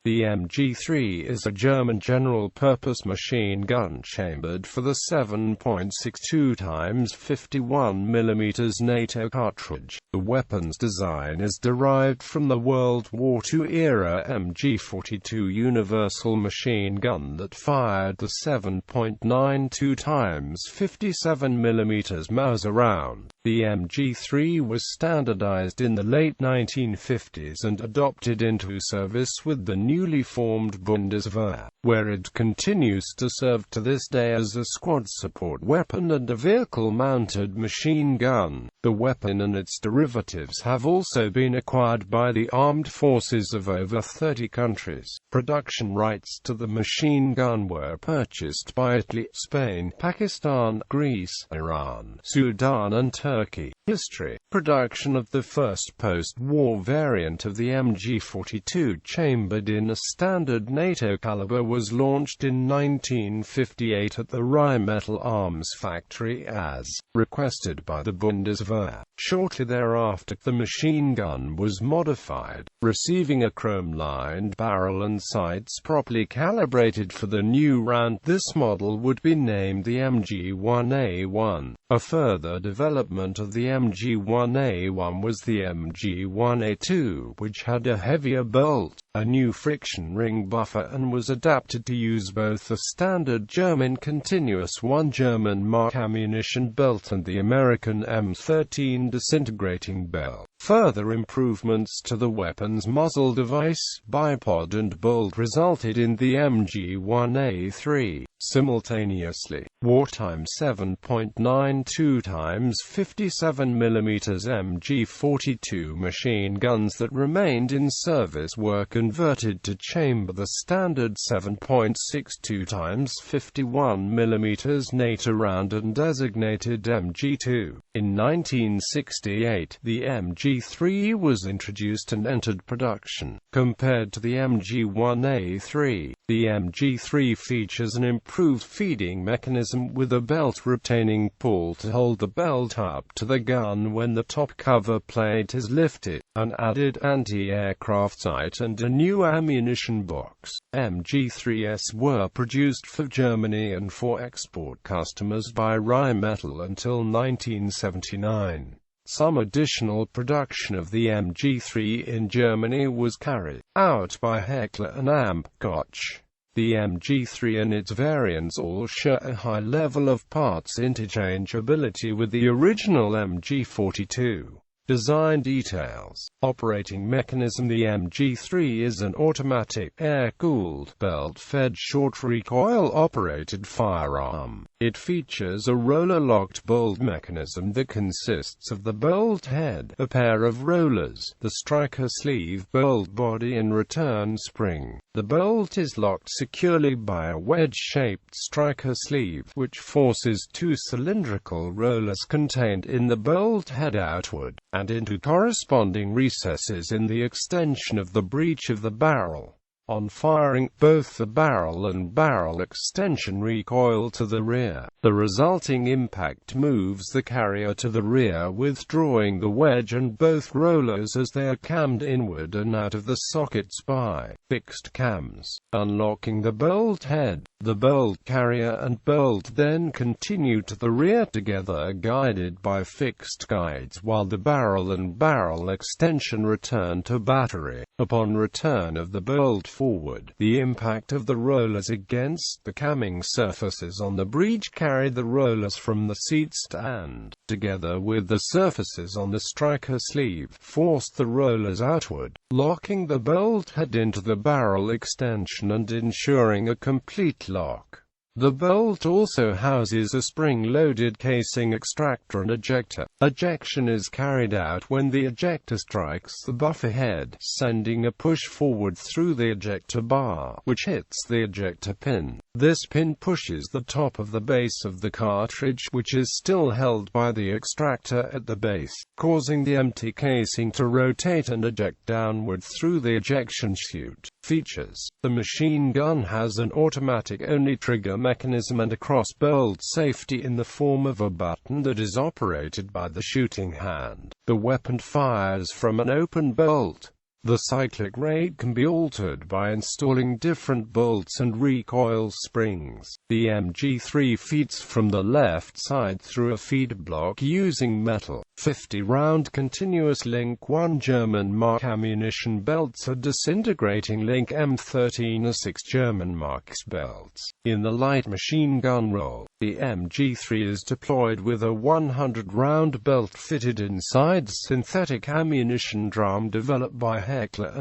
The MG3 is a German general-purpose machine gun chambered for the 7.62 x 51 mm NATO cartridge. The weapon's design is derived from the World War II-era MG42 universal machine gun that fired the 7.92 x 57 mm Mauser round. The MG3 was standardized in the late 1950s and adopted into service with the newly formed Bundeswehr, where it continues to serve to this day as a squad support weapon and a vehicle-mounted machine gun. The weapon and its derivatives have also been acquired by the armed forces of over 30 countries. Production rights to the machine gun were purchased by Italy, Spain, Pakistan, Greece, Iran, Sudan and Turkey. History. Production of the first post-war variant of the MG42 chambered in a standard NATO caliber was launched in 1958 at the Rheinmetall Arms factory as requested by the Bundeswehr. Shortly thereafter, the machine gun was modified, receiving a chrome-lined barrel and sights properly calibrated for the new round. This model would be named the MG1A1. A further development of the MG1A1 was the MG1A2, which had a heavier bolt, a new friction ring buffer and was adapted to use both the standard German continuous 1 German Mark ammunition belt and the American M13 disintegrating belt. Further improvements to the weapon's muzzle device, bipod and bolt resulted in the MG1A3. Simultaneously, wartime 7.92 x 57 mm MG42 machine guns that remained in service were converted to chamber the standard 7.62 x 51 mm NATO round and designated MG2. In 1968, the MG3 was introduced and entered production. Compared to the MG1A3, the MG3 features an improved feeding mechanism with a belt-retaining pull to hold the belt up to the gun when the top cover plate is lifted, an added anti-aircraft sight and a new ammunition box. MG3s were produced for Germany and for export customers by Rheinmetall until 1979. Some additional production of the MG3 in Germany was carried out by Heckler & Koch. The MG3 and its variants all share a high level of parts interchangeability with the original MG42. Design details. Operating mechanism. The MG3 is an automatic, air-cooled, belt-fed short-recoil operated firearm. It features a roller-locked bolt mechanism that consists of the bolt head, a pair of rollers, the striker sleeve, bolt body and return spring. The bolt is locked securely by a wedge-shaped striker sleeve, which forces two cylindrical rollers contained in the bolt head outward, and into corresponding recesses in the extension of the breech of the barrel. On firing, both the barrel and barrel extension recoil to the rear. The resulting impact moves the carrier to the rear, withdrawing the wedge and both rollers as they are cammed inward and out of the sockets by fixed cams. Unlocking the bolt head, the bolt carrier and bolt then continue to the rear together, guided by fixed guides, while the barrel and barrel extension return to battery. Upon return of the bolt forward, the impact of the rollers against the camming surfaces on the breech carry the rollers from the seat stand, together with the surfaces on the striker sleeve, force the rollers outward, locking the bolt head into the barrel extension and ensuring a complete lock. The bolt also houses a spring-loaded casing extractor and ejector. Ejection is carried out when the ejector strikes the buffer head, sending a push forward through the ejector bar, which hits the ejector pin. This pin pushes the top of the base of the cartridge, which is still held by the extractor at the base, causing the empty casing to rotate and eject downward through the ejection chute. Features. The machine gun has an automatic-only trigger mechanism and a cross-bolt safety in the form of a button that is operated by the shooting hand. The weapon fires from an open bolt. The cyclic rate can be altered by installing different bolts and recoil springs. The MG3 feeds from the left side through a feed block using metal 50-round continuous Link 1 German Mark ammunition belts or disintegrating Link M13 or 6 German Marks belts. In the light machine gun role, the MG3 is deployed with a 100-round belt fitted inside synthetic ammunition drum developed by Heckler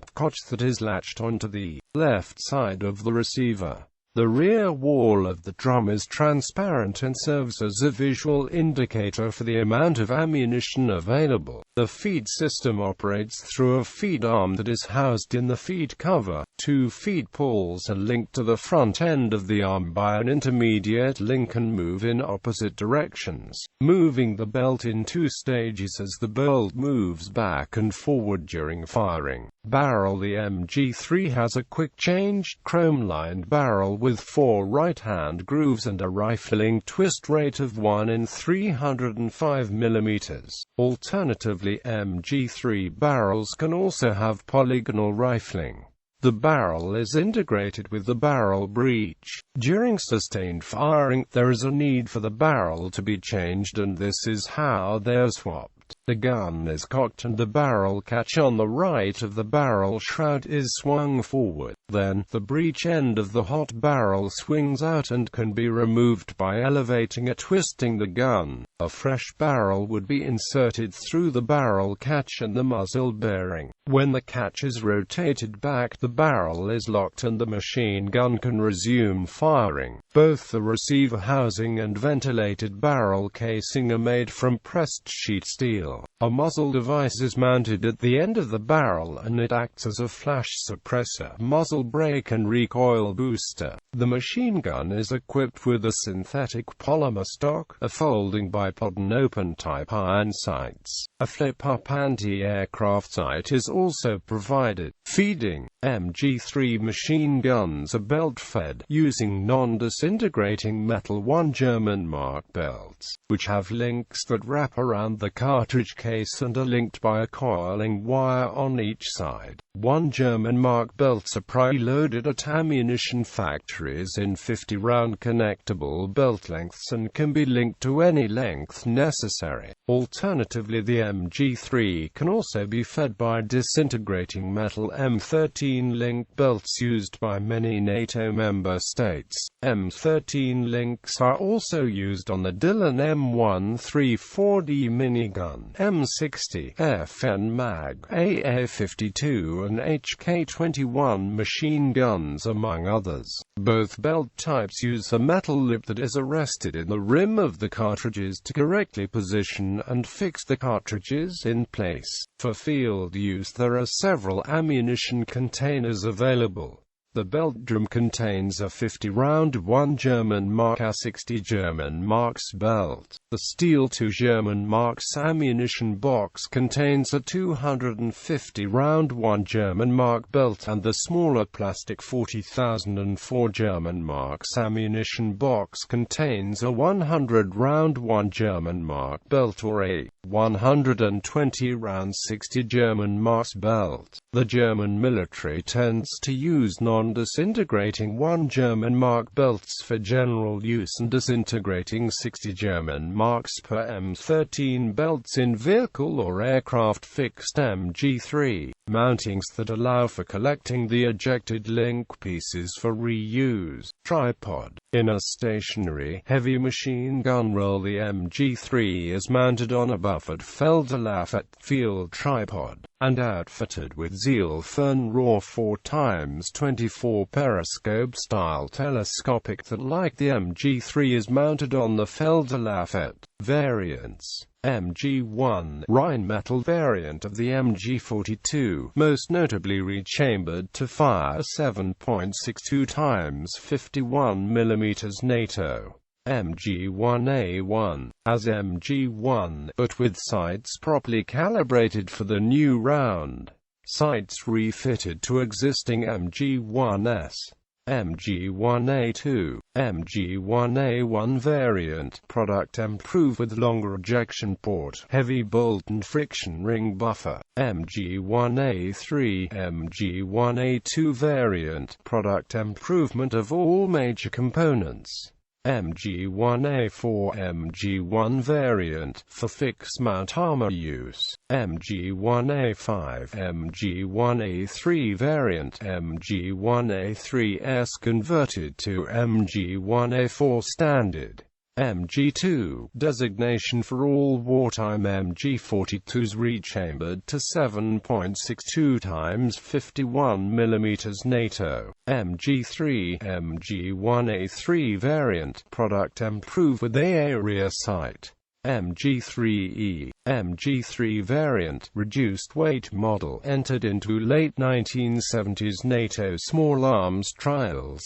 & Koch that is latched onto the left side of the receiver. The rear wall of the drum is transparent and serves as a visual indicator for the amount of ammunition available. The feed system operates through a feed arm that is housed in the feed cover. Two feed pulls are linked to the front end of the arm by an intermediate link and move in opposite directions, moving the belt in two stages as the bolt moves back and forward during firing. Barrel: the MG3 has a quick-changed chrome-lined barrel with 4 right-hand grooves and a rifling twist rate of 1 in 305 mm. Alternatively, MG3 barrels can also have polygonal rifling. The barrel is integrated with the barrel breech. During sustained firing, there is a need for the barrel to be changed, and this is how they are swapped. The gun is cocked and the barrel catch on the right of the barrel shroud is swung forward. Then, the breech end of the hot barrel swings out and can be removed by elevating or twisting the gun. A fresh barrel would be inserted through the barrel catch and the muzzle bearing. When the catch is rotated back, the barrel is locked and the machine gun can resume firing. Both the receiver housing and ventilated barrel casing are made from pressed sheet steel. A muzzle device is mounted at the end of the barrel and it acts as a flash suppressor, muzzle brake and recoil booster. The machine gun is equipped with a synthetic polymer stock, a folding bipod and open-type iron sights. A flip-up anti-aircraft sight is also provided. Feeding: MG3 machine guns are belt-fed, using non-disintegrating metal 1 German Mark belts, which have links that wrap around the cartridge case and are linked by a coiling wire on each side. 1 German Mark belts are preloaded at ammunition factories in 50-round connectable belt lengths and can be linked to any length necessary. Alternatively, the MG3 can also be fed by disintegrating metal M13 link belts used by many NATO member states. M13 links are also used on the Dillon M134D minigun, M60, FN Mag, AA52 and HK21 machine guns, among others. Both belt types use a metal lip that is arrested in the rim of the cartridges to correctly position and fix the cartridges in place. For field use, there are several ammunition containers available. The belt drum contains a 50-round 1 German Mark a 60 German Marks belt. The steel 2 German Marks ammunition box contains a 250-round 1 German Mark belt, and the smaller plastic 40,004 German Marks ammunition box contains a 100-round 1 German Mark belt or a 120-round 60 German Marks belt. The German military tends to use non-disintegrating 1 German Mark belts for general use and disintegrating 60 German Marks per M13 belts in vehicle or aircraft fixed MG3 mountings that allow for collecting the ejected link pieces for reuse. Tripod. In a stationary, heavy machine gun role, the MG3 is mounted on a buffered Felderlaufet field tripod, and outfitted with Zielfern RAW 4x24 periscope-style telescopic that, like the MG3, is mounted on the Felderlaufet. Variants: MG1, Rheinmetall variant of the MG42, most notably rechambered to fire 7.62 x 51 mm NATO. MG1A1, as MG1, but with sights properly calibrated for the new round. Sights refitted to existing MG1s. MG1A2, MG1A1 variant, product improved with longer ejection port, heavy bolt and friction ring buffer. MG1A3, MG1A2 variant, product improvement of all major components. MG1A4, MG1 variant, for fixed-mount armor use. MG1A5, MG1A3 variant, MG1A3S converted to MG1A4 standard. MG2, designation for all wartime MG42s rechambered to 7.62 x 51 mm NATO. MG3, MG1A3 variant, product improved with area sight. MG3E, MG3 variant, reduced weight model, entered into late 1970s NATO small arms trials.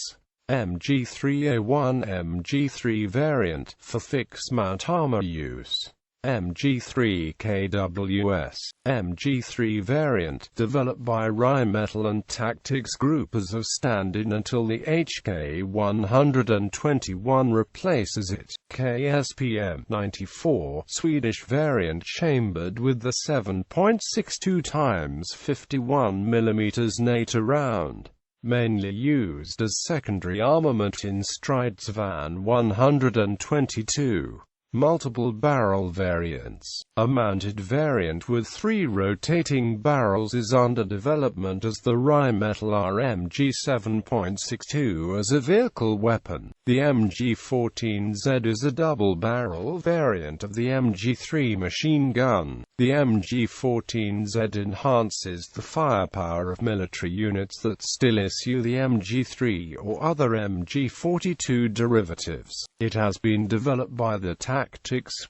MG3A1, MG3 variant, for fixed-mount armor use. MG3KWS, MG3 variant, developed by Rheinmetall and Tactics Group as of standard until the HK121 replaces it. KSPM 94, Swedish variant chambered with the 7.62 x 51 mm NATO round. Mainly used as secondary armament in Stridsvagn 122. Multiple barrel variants. A mounted variant with 3 rotating barrels is under development as the Rheinmetall RMG 7.62 as a vehicle weapon. The MG14Z is a double-barrel variant of the MG3 machine gun. The MG14Z enhances the firepower of military units that still issue the MG3 or other MG42 derivatives. It has been developed by the Tactics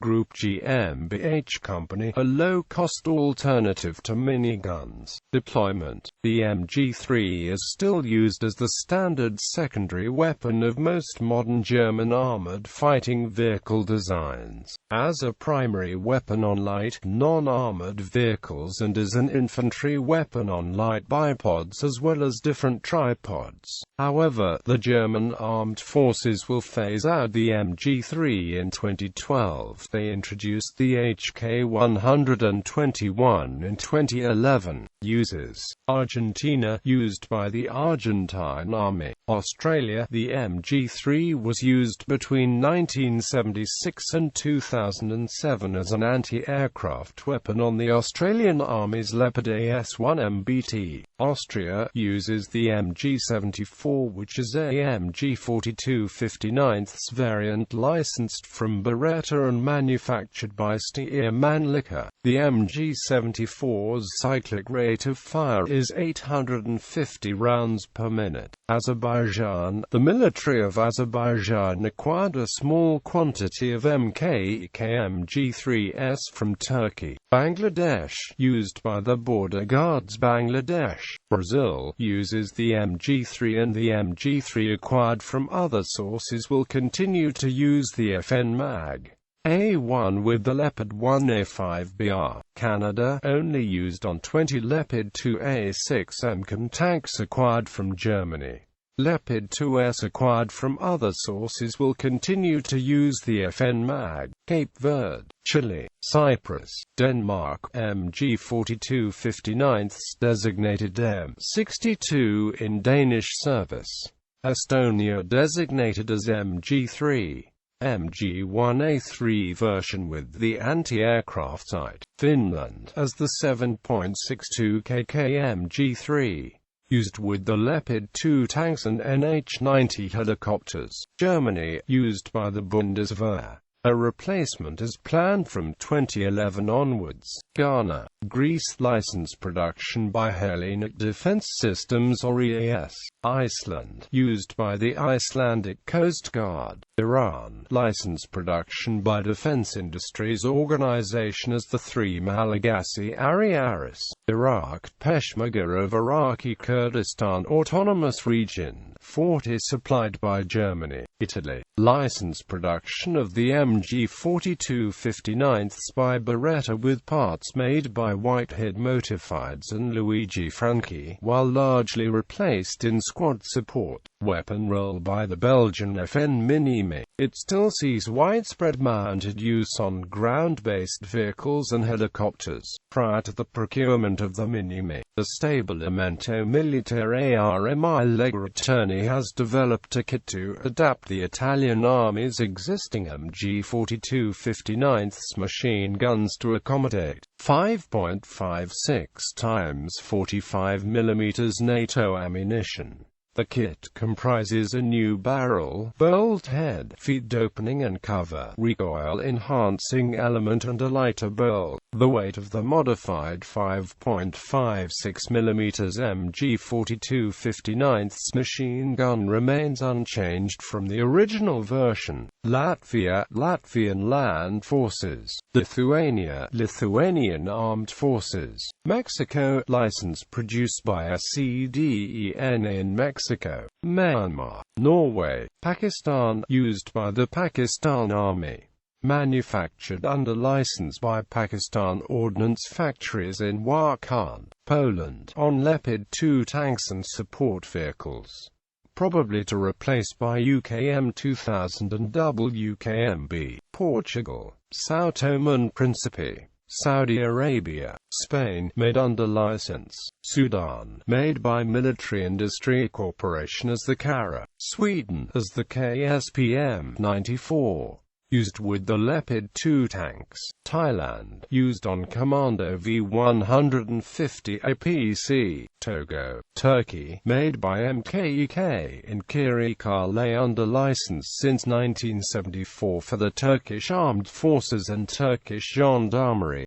Group GmbH company, a low-cost alternative to miniguns. Deployment. The MG3 is still used as the standard secondary weapon of most modern German armored fighting vehicle designs, as a primary weapon on light, non-armored vehicles and as an infantry weapon on light bipods as well as different tripods. However, the German armed forces will phase out the MG3 in 2012. They introduced the HK121 in 2011. Uses: Argentina, used by the Argentine Army. Australia, the MG3 was used between 1976 and 2007 as an anti-aircraft weapon on the Australian Army's Leopard AS-1 MBT. Austria uses the MG74, which is a MG42 59th variant licensed from Beretta and manufactured by Steyr Mannlicher. The MG74's cyclic rate of fire is 850 rounds per minute. Azerbaijan. The military of Azerbaijan acquired a small quantity of MG3S from Turkey. Bangladesh, used by the Border Guards Bangladesh. Brazil uses the MG3, and the MG3 acquired from other sources will continue to use the FN Mag A1 with the Leopard 1A5BR. Canada, only used on 20 Leopard 2A6 MCAN tanks acquired from Germany. Leopard 2S acquired from other sources will continue to use the FN Mag. Cape Verde, Chile, Cyprus, Denmark, MG42 59th designated M62 in Danish service. Estonia designated as MG3. MG1A3 version with the anti-aircraft sight. Finland as the 7.62 kk MG3. Used with the Leopard 2 tanks and NH-90 helicopters. Germany, used by the Bundeswehr. A replacement is planned from 2011 onwards. Ghana, Greece, licensed production by Hellenic Defence Systems or EAS. Iceland, used by the Icelandic Coast Guard. Iran, licensed production by Defence Industries Organization as the 3 Malagasy Ariaris. Iraq, Peshmerga of Iraqi Kurdistan Autonomous Region. 40 supplied by Germany. Italy, licensed production of the MG42 59th by Beretta with parts made by Whitehead Motorfides and Luigi Franchi, while largely replaced in squad support. weapon role by the Belgian FN Minimi. It still sees widespread mounted use on ground-based vehicles and helicopters. Prior to the procurement of the Minimi, the Stabilimento Militare Armi Legrationi has developed a kit to adapt the Italian Army's existing MG 42 59th machine guns to accommodate 5.56 x 45 mm NATO ammunition. The kit comprises a new barrel, bolt head, feed opening and cover, recoil-enhancing element and a lighter bolt. The weight of the modified 5.56 mm MG 42 59th machine gun remains unchanged from the original version. Latvia, Latvian Land Forces. Lithuania, Lithuanian Armed Forces. Mexico, license produced by SCDEN in Mexico. Myanmar, Norway, Pakistan, used by the Pakistan Army. Manufactured under license by Pakistan Ordnance Factories in Wakhan, Poland, on Leopard 2 tanks and support vehicles. Probably to replace by UKM 2000 and WKMB. Portugal, São Tomé and Príncipe. Saudi Arabia, Spain, made under license. Sudan, made by Military Industry Corporation as the Kara. Sweden, as the KSPM 94. Used with the Leopard 2 tanks. Thailand, used on Commando V150 APC. Togo, Turkey, made by MKEK in Kırıkkale under license since 1974 for the Turkish Armed Forces and Turkish Gendarmerie.